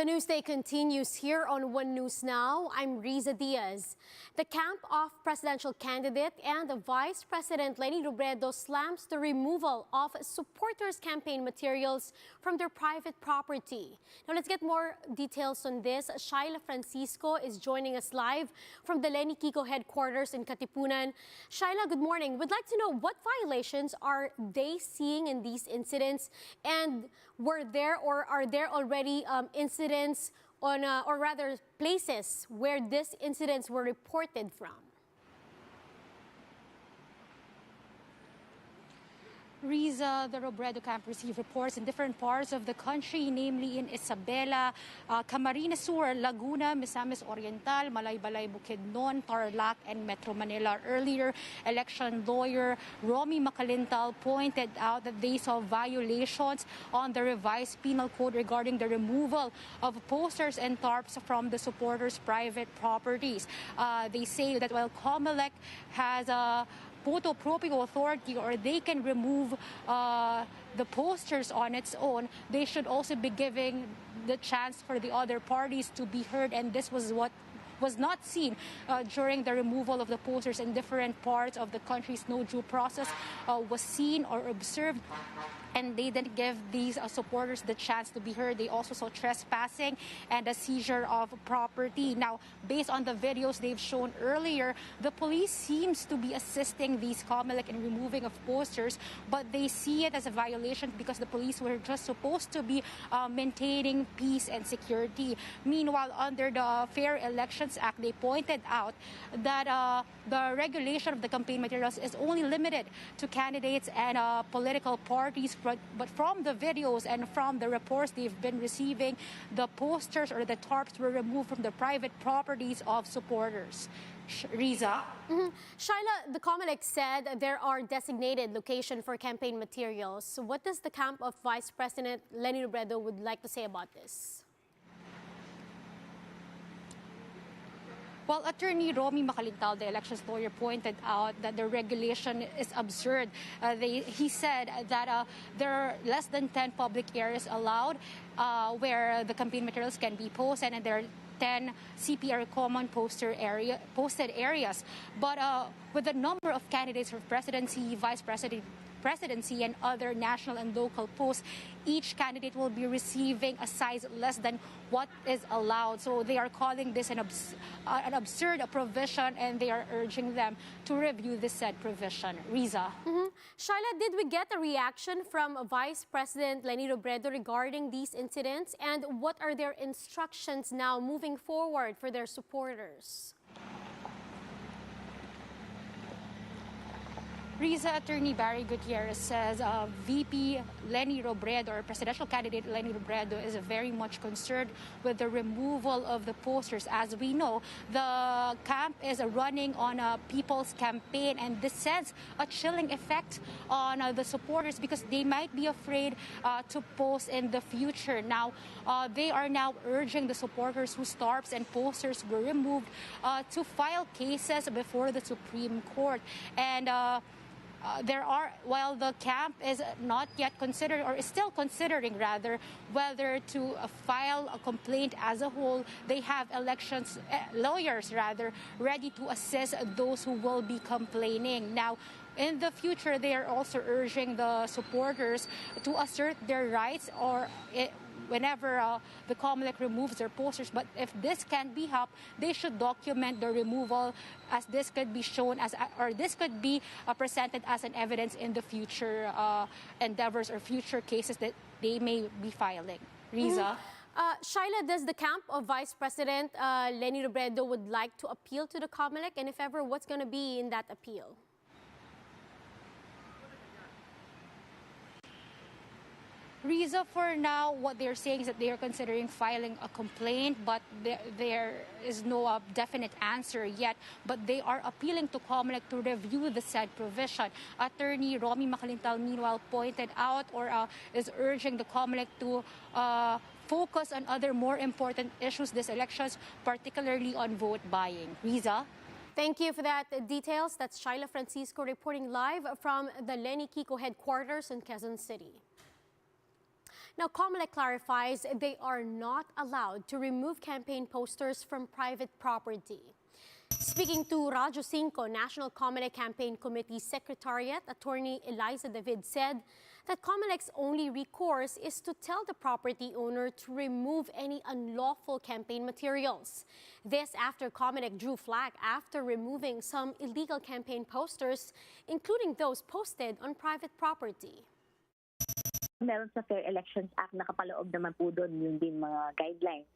The newsday continues here on One News Now. I'm Riza Diaz. The camp of presidential candidate and Vice President Leni Robredo slams the removal of supporters' campaign materials from their private property. Now let's get more details on this. Shaila Francisco is joining us live from the Leni Kiko headquarters in Katipunan. Shaila, good morning. We'd like to know what violations are they seeing in these incidents, and were there or are there already incidents on, or rather places where these incidents were reported from? Riza, the ROBREDO camp received reports in different parts of the country, namely in Isabela, Camarines Sur, Laguna, Misamis Oriental, Malaybalay, Bukidnon, Tarlac, and Metro Manila. Earlier, election lawyer Romy Macalintal pointed out that they saw violations on the revised penal code regarding the removal of posters and tarps from the supporters' private properties. They say that while Comelec has a photo proprio authority, or they can remove the posters on its own, they should also be giving the chance for the other parties to be heard, and this was what was not seen during the removal of the posters in different parts of the country. No due process was seen or observed, and they didn't give these supporters the chance to be heard. They also saw trespassing and a seizure of property. Now, based on the videos they've shown earlier, the police seems to be assisting these Comelec in removing of posters, but they see it as a violation because the police were just supposed to be maintaining peace and security. Meanwhile, under the Fair Elections Act, they pointed out that the regulation of the campaign materials is only limited to candidates and political parties. But from the videos and from the reports they've been receiving, the posters or the tarps were removed from the private properties of supporters. Riza? Shaila, the Comelec said there are designated location for campaign materials. So what does the camp of Vice President Leni Robredo would like to say about this? Well, Attorney Romy Macalintal, the elections lawyer, pointed out that the regulation is absurd. He said that there are less than 10 public areas allowed where the campaign materials can be posted, and there are 10 CPR common posted areas. But with the number of candidates for presidency, vice presidency, and other national and local posts, each candidate will be receiving a size less than what is allowed. So they are calling this an absurd provision, and they are urging them to review this said provision. Riza? Shaila, did we get a reaction from Vice President Leni Robredo regarding these incidents, and what are their instructions now moving forward for their supporters? Riza, Attorney Barry Gutierrez says VP Leni Robredo, or presidential candidate Leni Robredo, is very much concerned with the removal of the posters. As we know, the camp is running on a people's campaign, and this sends a chilling effect on the supporters because they might be afraid to post in the future. Now, they are now urging the supporters whose tarps and posters were removed to file cases before the Supreme Court. And while the camp is not yet considered, or is still considering rather, whether to file a complaint as a whole, they have lawyers ready to assist those who will be complaining. Now, in the future, they are also urging the supporters to assert their rights whenever the Comelec removes their posters. But if this can be helped, they should document the removal, as this could be shown or this could be presented as an evidence in the future endeavors or future cases that they may be filing. Riza? Shaila, does the camp of Vice President Leni Robredo would like to appeal to the Comelec, and if ever, what's going to be in that appeal? Riza, for now, what they're saying is that they are considering filing a complaint, but there is no definite answer yet. But they are appealing to Comelec to review the said provision. Attorney Romy Macalintal, meanwhile, pointed out or is urging the Comelec to focus on other more important issues this elections, particularly on vote buying. Riza? Thank you for that details. That's Shaila Francisco reporting live from the Leni Kiko headquarters in Quezon City. Now, Comelec clarifies they are not allowed to remove campaign posters from private property. Speaking to Radyo 5 National Comelec Campaign Committee Secretariat, Attorney Eliza David said that Comelec's only recourse is to tell the property owner to remove any unlawful campaign materials. This after Comelec drew flag after removing some illegal campaign posters, including those posted on private property. Meron sa Fair Elections Act, nakapaloob naman po doon yung din mga guidelines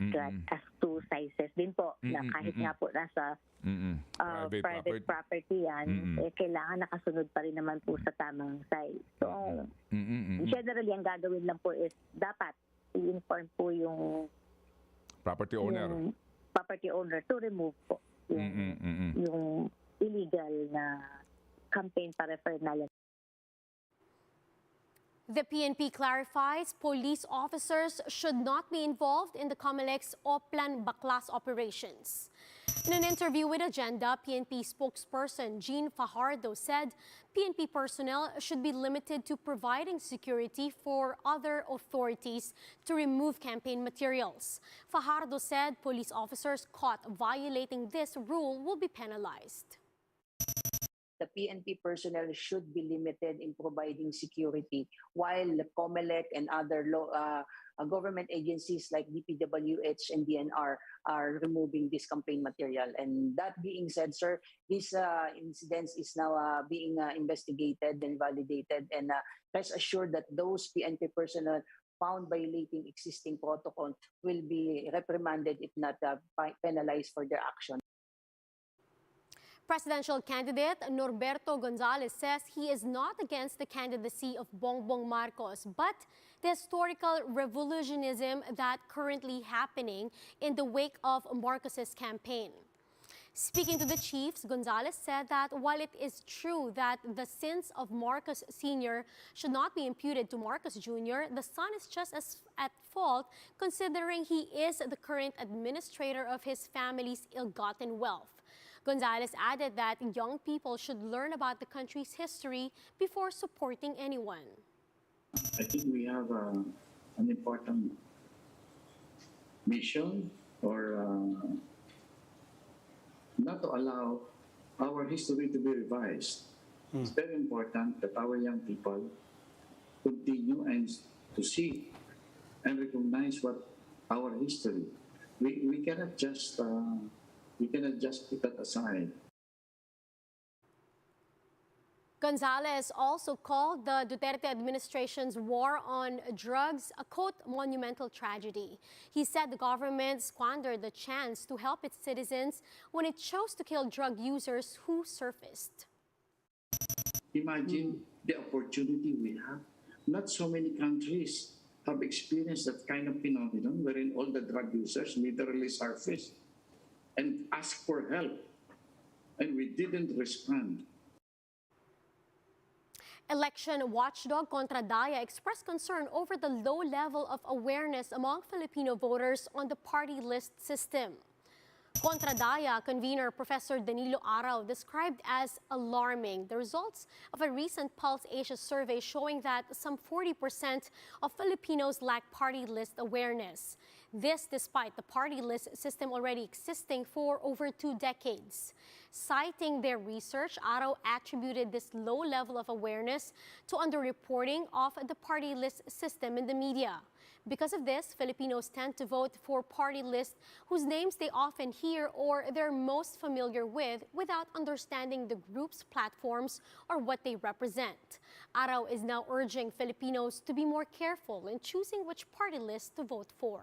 as to sizes din po na kahit nga po nasa private property yan, kailangan nakasunod pa rin naman po sa tamang size. So, generally, ang gagawin lang po is dapat i-inform po yung property owner to remove po yung illegal na campaign paraphernalia. The PNP clarifies police officers should not be involved in the Comelec's Oplan Baklas operations. In an interview with Agenda, PNP spokesperson Jean Fajardo said PNP personnel should be limited to providing security for other authorities to remove campaign materials. Fajardo said police officers caught violating this rule will be penalized. The PNP personnel should be limited in providing security, while the Comelec and other government agencies like DPWH and DNR are removing this campaign material. And that being said, sir, this incident is now being investigated and validated, and rest assured that those PNP personnel found violating existing protocol will be reprimanded, if not penalized for their action. Presidential candidate Norberto Gonzales says he is not against the candidacy of Bongbong Marcos, but the historical revisionism that currently happening in the wake of Marcos's campaign. Speaking to the Chiefs, Gonzales said that while it is true that the sins of Marcos Sr. should not be imputed to Marcos Jr., the son is just as at fault considering he is the current administrator of his family's ill-gotten wealth. Gonzales added that young people should learn about the country's history before supporting anyone. I think we have an important mission or not to allow our history to be revised. It's very important that our young people continue and to see and recognize what our history. We cannot just put that aside. Gonzales also called the Duterte administration's war on drugs a, quote, monumental tragedy. He said the government squandered the chance to help its citizens when it chose to kill drug users who surfaced. Imagine the opportunity we have. Not so many countries have experienced that kind of phenomenon wherein all the drug users literally surfaced and asked for help, and we didn't respond. Election watchdog Contra Daya expressed concern over the low level of awareness among Filipino voters on the party list system. Contra Daya convener Professor Danilo Arao described as alarming the results of a recent Pulse Asia survey showing that some 40% of Filipinos lack party list awareness. This despite the party list system already existing for over 2 decades. Citing their research, Arao attributed this low level of awareness to underreporting of the party list system in the media. Because of this, Filipinos tend to vote for party lists whose names they often hear or they're most familiar with without understanding the group's platforms or what they represent. Arao is now urging Filipinos to be more careful in choosing which party list to vote for.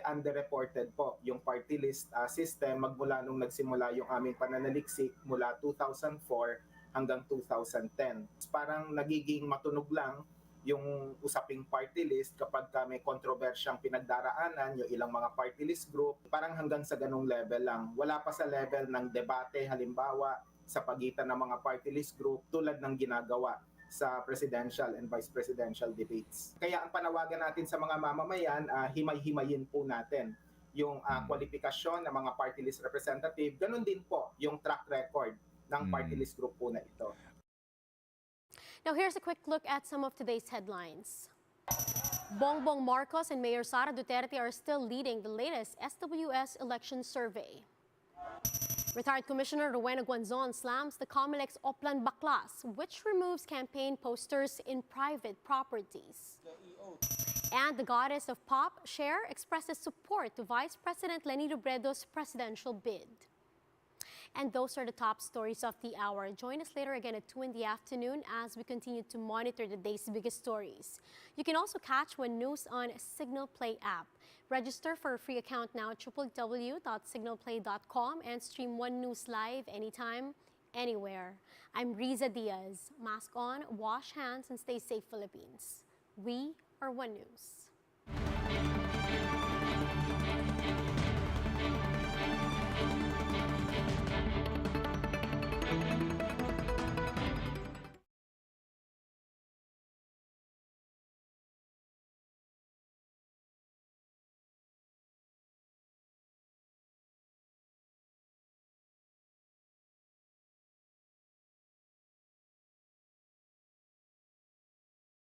Underreported po yung party list system magmula nung nagsimula yung aming pananaliksik mula 2004 hanggang 2010. Parang nagiging matunog lang yung usaping party list kapag may kontrobersyang pinagdaraanan yung ilang mga party list group. Parang hanggang sa ganung level lang. Wala pa sa level ng debate halimbawa sa pagitan ng mga party list group tulad ng ginagawa sa presidential and vice presidential debates. Kaya ang panawagan natin sa mga mamamayan, himay-himayin po natin yung kwalifikasyon ng mga party list representative. Ganun din po yung track record ng party list group po na ito. Now here's a quick look at some of today's headlines. Bongbong Marcos and Mayor Sara Duterte are still leading the latest SWS election survey. Retired Commissioner Rowena Gonzales slams the Comelec's Oplan Baklas, which removes campaign posters in private properties. And the goddess of pop, Cher, expresses support to Vice President Leni Robredo's presidential bid. And those are the top stories of the hour. Join us later again at 2 in the afternoon as we continue to monitor the day's biggest stories. You can also catch One News on Signal Play app. Register for a free account now at www.signalplay.com and stream One News live anytime, anywhere. I'm Riza Diaz. Mask on, wash hands, and stay safe, Philippines. We are One News.